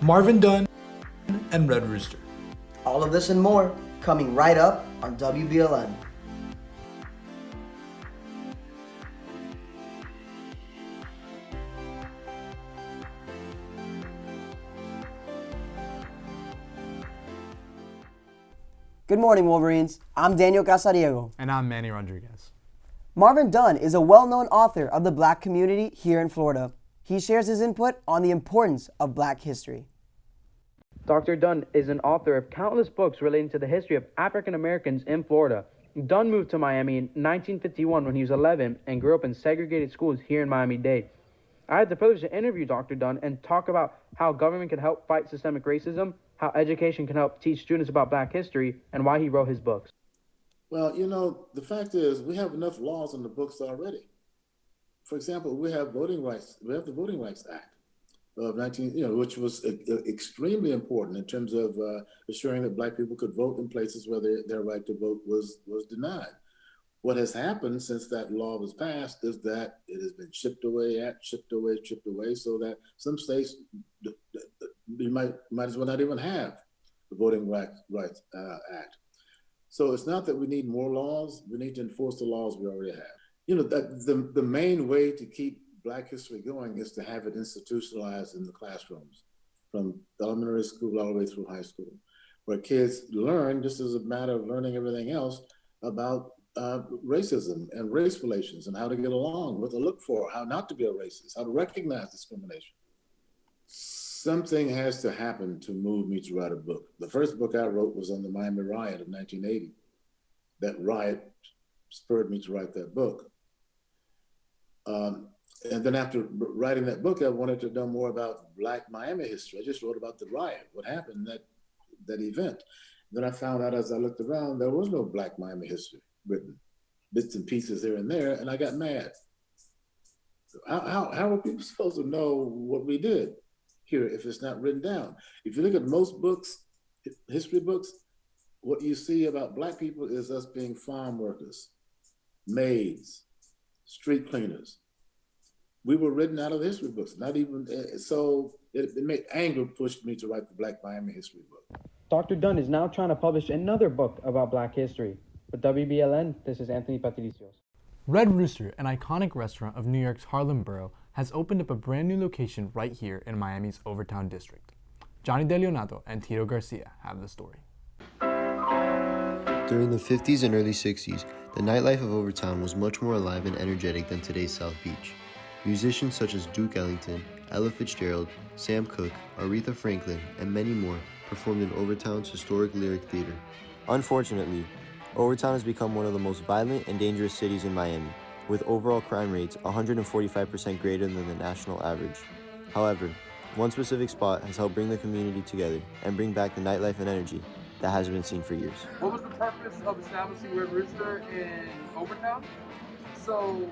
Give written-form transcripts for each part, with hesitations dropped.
Marvin Dunn, and Red Rooster. All of this and more coming right up on WBLN. Good morning, Wolverines. I'm Daniel Casariego. And I'm Manny Rodriguez. Marvin Dunn is a well-known author of the Black community here in Florida. He shares his input on the importance of Black history. Dr. Dunn is an author of countless books relating to the history of African Americans in Florida. Dunn moved to Miami in 1951 when he was 11 and grew up in segregated schools here in Miami-Dade. I had the privilege to interview Dr. Dunn and talk about how government can help fight systemic racism, how education can help teach students about Black history, and why he wrote his books. Well, you know, the fact is we have enough laws in the books already. For example, we have voting rights. We have the Voting Rights Act of which was extremely important in terms of assuring that Black people could vote in places where their right to vote was denied. What has happened since that law was passed is that it has been chipped away, so that some states you might as well not even have the Voting Rights Act. So it's not that we need more laws; we need to enforce the laws we already have. You know, the main way to keep Black history going is to have it institutionalized in the classrooms, from elementary school all the way through high school, where kids learn, just as a matter of learning everything else, about racism and race relations and how to get along, what to look for, how not to be a racist, how to recognize discrimination. Something has to happen to move me to write a book. The first book I wrote was on the Miami riot of 1980. That riot spurred me to write that book. And then after writing that book, I wanted to know more about Black Miami history. I just wrote about the riot, what happened, that event. Then I found out as I looked around, there was no Black Miami history written, bits and pieces here and there, and I got mad. So how are people supposed to know what we did here if it's not written down? If you look at most books, history books, what you see about Black people is us being farm workers, maids, street cleaners. We were written out of the history books, not even, so it made anger pushed me to write the Black Miami history book. Dr. Dunn is now trying to publish another book about Black history. For WBLN, this is Anthony Patricios. Red Rooster, an iconic restaurant of New York's Harlem borough, has opened up a brand new location right here in Miami's Overtown district. Johnny DeLeonato and Tito Garcia have the story. During the 50s and early 60s, the nightlife of Overtown was much more alive and energetic than today's South Beach. Musicians such as Duke Ellington, Ella Fitzgerald, Sam Cooke, Aretha Franklin, and many more performed in Overtown's historic Lyric Theater. Unfortunately, Overtown has become one of the most violent and dangerous cities in Miami, with overall crime rates 145% greater than the national average. However, one specific spot has helped bring the community together and bring back the nightlife and energy that hasn't been seen for years. What was the purpose of establishing Red Rooster in Overtown? So,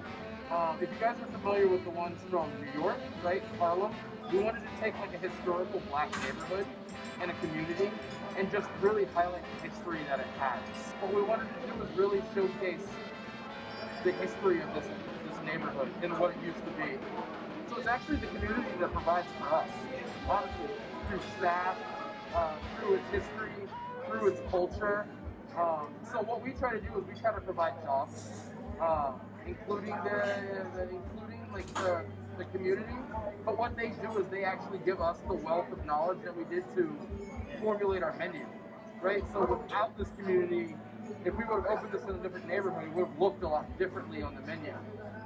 if you guys are familiar with the ones from New York, right, Harlem, we wanted to take like a historical Black neighborhood and a community and just really highlight the history that it has. What we wanted to do was really showcase the history of this neighborhood and what it used to be. So it's actually the community that provides for us, honestly, through staff, through its history, through its culture. So what we try to do is we try to provide jobs, including the community. But what they do is they actually give us the wealth of knowledge that we did to formulate our menu, right? So without this community, if we would have opened this in a different neighborhood, it would have looked a lot differently on the menu.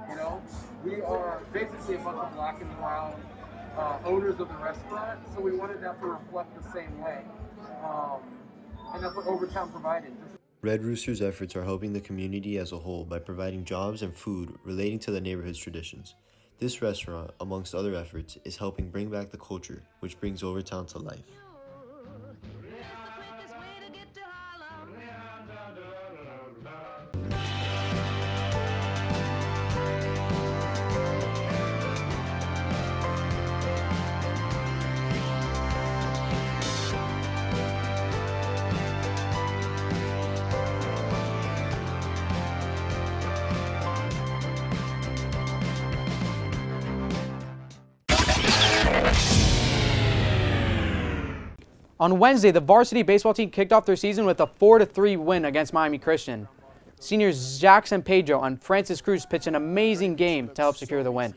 You know, we are basically a bunch of Black and brown owners of the restaurant, so we wanted that to reflect the same way, and that's what Overtown provided. Red Rooster's efforts are helping the community as a whole by providing jobs and food relating to the neighborhood's traditions. This restaurant, amongst other efforts, is helping bring back the culture, which brings Overtown to life. On Wednesday, the varsity baseball team kicked off their season with a 4-3 win against Miami Christian. Seniors Jackson Pedro and Francis Cruz pitched an amazing game to help secure the win.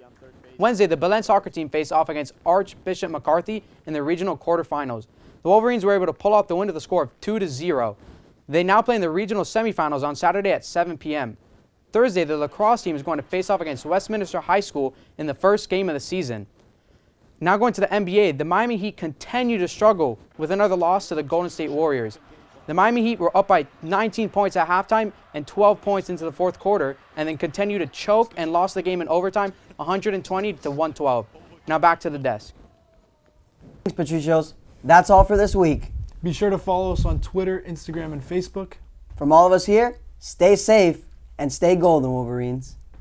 Wednesday, the Belen soccer team faced off against Archbishop McCarthy in the regional quarterfinals. The Wolverines were able to pull off the win with a score of 2-0. They now play in the regional semifinals on Saturday at 7 p.m. Thursday, the lacrosse team is going to face off against Westminster High School in the first game of the season. Now going to the NBA, the Miami Heat continue to struggle with another loss to the Golden State Warriors. The Miami Heat were up by 19 points at halftime and 12 points into the fourth quarter, and then continued to choke and lost the game in overtime 120-112. Now back to the desk. Thanks, Patricios. That's all for this week. Be sure to follow us on Twitter, Instagram, and Facebook. From all of us here, stay safe and stay golden, Wolverines.